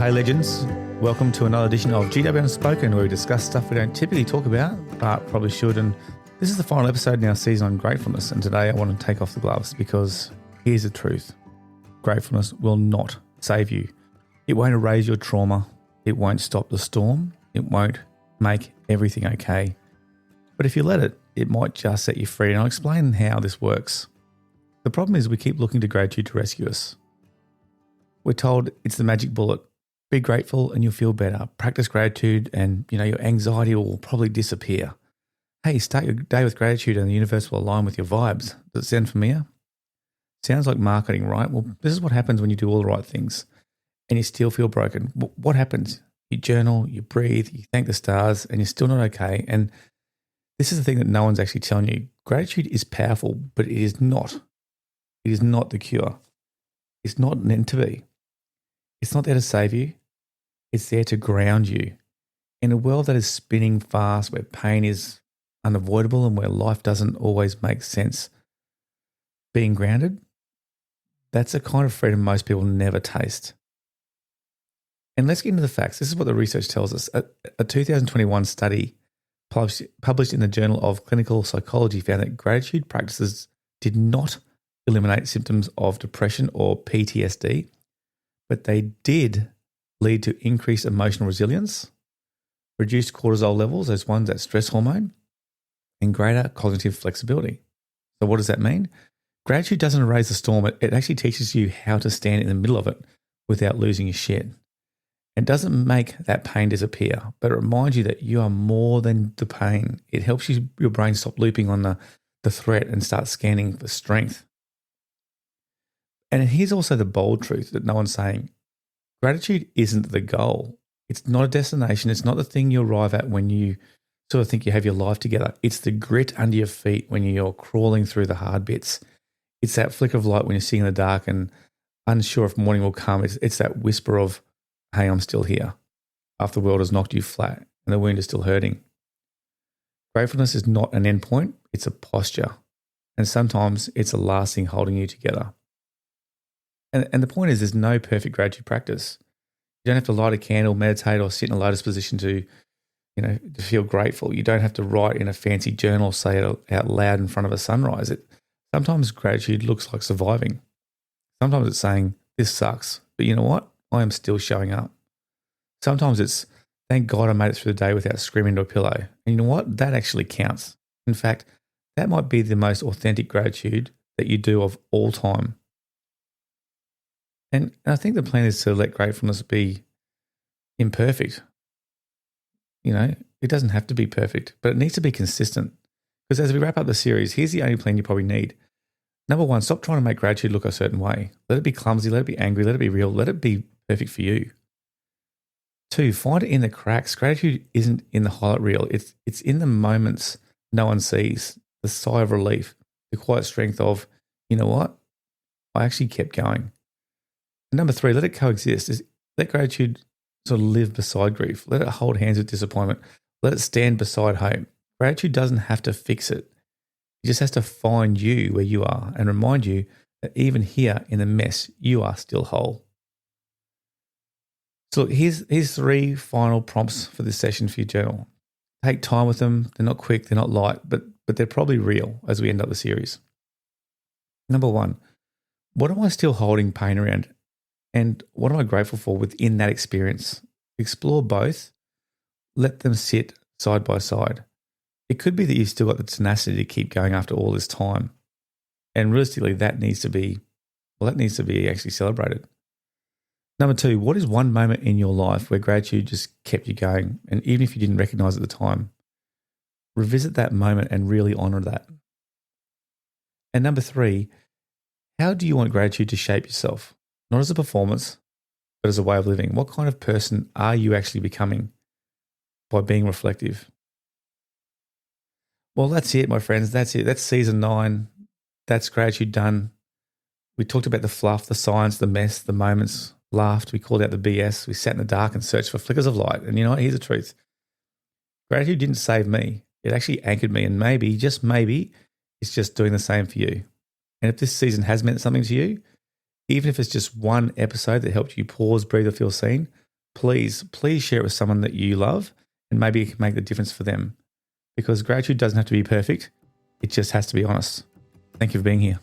Hey legends, welcome to another edition of GW Unspoken, where we discuss stuff we don't typically talk about but probably should. And this is the final episode in our season on gratefulness, and today I want to take off the gloves because here's the truth. Gratefulness will not save you. It won't erase your trauma. It won't stop the storm. It won't make everything okay. But if you let it, it might just set you free, and I'll explain how this works. The problem is we keep looking to gratitude to rescue us. We're told it's the magic bullet. Be grateful and you'll feel better. Practice gratitude and, your anxiety will probably disappear. Hey, start your day with gratitude and the universe will align with your vibes. Does it sound familiar? Sounds like marketing, right? Well, this is what happens when you do all the right things and you still feel broken. What happens? You journal, you breathe, you thank the stars, and you're still not okay. And this is the thing that no one's actually telling you. Gratitude is powerful, but it is not. It is not the cure. It's not meant to be. It's not there to save you. It's there to ground you. In a world that is spinning fast, where pain is unavoidable and where life doesn't always make sense, being grounded, that's a kind of freedom most people never taste. And let's get into the facts. This is what the research tells us. A 2021 study published in the Journal of Clinical Psychology found that gratitude practices did not eliminate symptoms of depression or PTSD, but they did lead to increased emotional resilience, reduced cortisol levels, those ones, that stress hormone, and greater cognitive flexibility. So what does that mean? Gratitude doesn't erase the storm. It actually teaches you how to stand in the middle of it without losing your shit. It doesn't make that pain disappear, but it reminds you that you are more than the pain. It helps your brain stop looping on the threat and start scanning for strength. And here's also the bold truth that no one's saying. Gratitude isn't the goal. It's not a destination. It's not the thing you arrive at when you sort of think you have your life together. It's the grit under your feet when you're crawling through the hard bits. It's that flicker of light when you're sitting in the dark and unsure if morning will come. It's that whisper of, hey, I'm still here, after the world has knocked you flat and the wound is still hurting. Gratefulness is not an endpoint. It's a posture. And sometimes it's the last thing holding you together. And the point is, there's no perfect gratitude practice. You don't have to light a candle, meditate, or sit in a lotus position to feel grateful. You don't have to write in a fancy journal, say it out loud in front of a sunrise. Sometimes gratitude looks like surviving. Sometimes it's saying, this sucks, but you know what? I am still showing up. Sometimes it's, thank God I made it through the day without screaming into a pillow. And you know what? That actually counts. In fact, that might be the most authentic gratitude that you do of all time. And I think the plan is to let gratefulness be imperfect. It doesn't have to be perfect, but it needs to be consistent. Because as we wrap up the series, here's the only plan you probably need. Number one, stop trying to make gratitude look a certain way. Let it be clumsy, let it be angry, let it be real, let it be perfect for you. Two, find it in the cracks. Gratitude isn't in the highlight reel. It's in the moments no one sees, the sigh of relief, the quiet strength of, you know what? I actually kept going. And number three, let it coexist. Let gratitude sort of live beside grief. Let it hold hands with disappointment. Let it stand beside hope. Gratitude doesn't have to fix it. It just has to find you where you are and remind you that even here in the mess, you are still whole. So look, here's three final prompts for this session for your journal. Take time with them. They're not quick, they're not light, but they're probably real as we end up the series. Number one, what am I still holding pain around? And what am I grateful for within that experience? Explore both. Let them sit side by side. It could be that you've still got the tenacity to keep going after all this time. And realistically, that needs to be actually celebrated. Number two, what is one moment in your life where gratitude just kept you going? And even if you didn't recognize it at the time, revisit that moment and really honor that. And number three, how do you want gratitude to shape yourself? Not as a performance, but as a way of living. What kind of person are you actually becoming by being reflective? Well, that's it, my friends. That's it. That's season 9. That's gratitude done. We talked about the fluff, the science, the mess, the moments, laughed. We called out the BS. We sat in the dark and searched for flickers of light. And you know what? Here's the truth. Gratitude didn't save me. It actually anchored me. And maybe, just maybe, it's just doing the same for you. And if this season has meant something to you, even if it's just one episode that helped you pause, breathe, or feel seen, please share it with someone that you love, and maybe it can make the difference for them. Because gratitude doesn't have to be perfect. It just has to be honest. Thank you for being here.